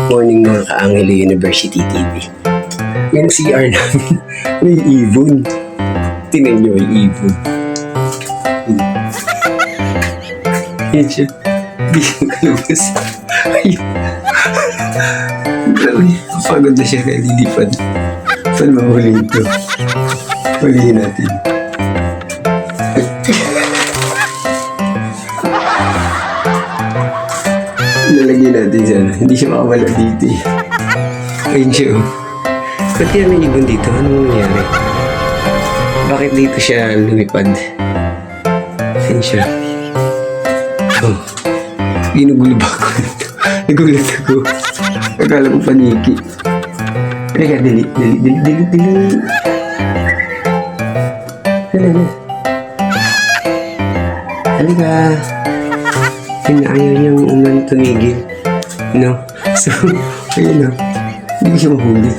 Morning mga ka-Angelo University TV. Yung CR namin, may ibon. Tingnan nyo, may ibon. Yan siya. Hindi siya kalabas. Ayun. Grabe, pagod na siya kaya lilipad. Saan mahuli ito? Hulihin natin. Nalagyan natin dyan. Hindi siya makawala dito eh. Ayun siya oh. Ba't kaya may ibon dito? Ano nangyari? Bakit dito siya lumipad? Ayun siya. Oh. Ginugulo ba ako nito? Nagulat ako. Akala ko paniki. Halika, dali. Halika. Ayaw niyang tumigil. No? So, ayun na. Hindi siya mahuli.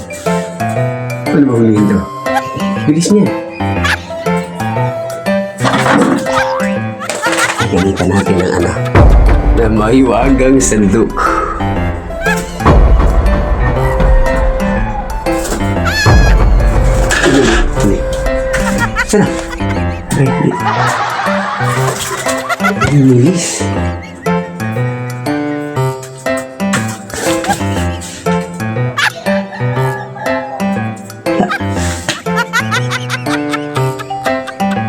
Ano mahulihin daw? Bilis niya. Gamitan natin ng ano na mahiwagang sandok. Hindi. Sana. Ay, hindi. Ay, bilis.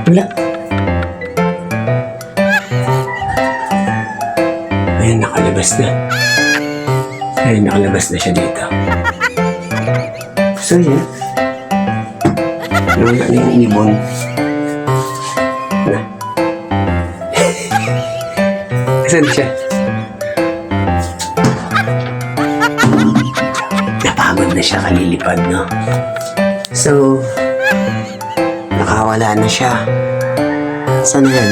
Wala. Ayan, nakalabas na. Ayan, nakalabas na siya dito. So, yan. Nawala na yung ibon. Na. Saan siya? Napagod na siya kalilipad, no? So, nakawala na siya. Saan yan?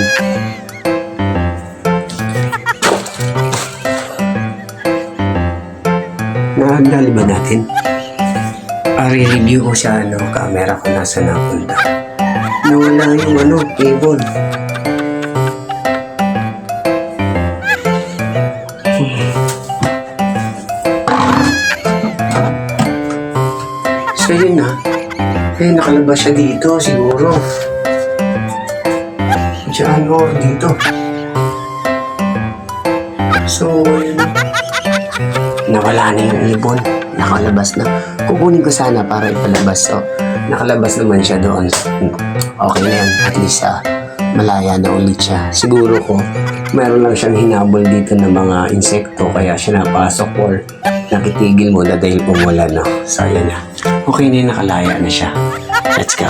Nakagdali ba natin? I-review ko siya, camera ko nasa napunta. Nawala yung ibon. So yun na. Nakalabas siya dito siguro. Diyan o, dito. So, nawala na yung ibon. Nakalabas na. Kukunin ko sana para ipalabas. So, nakalabas naman siya doon. Okay na yan. At least, malaya na ulit siya. Siguro ko, mayroon lang siyang hinabol dito ng mga insekto. Kaya siya napasok or nakitigil muna dahil umulan. No? So, yan na. Okay na yun. Nakalaya na siya. Let's go.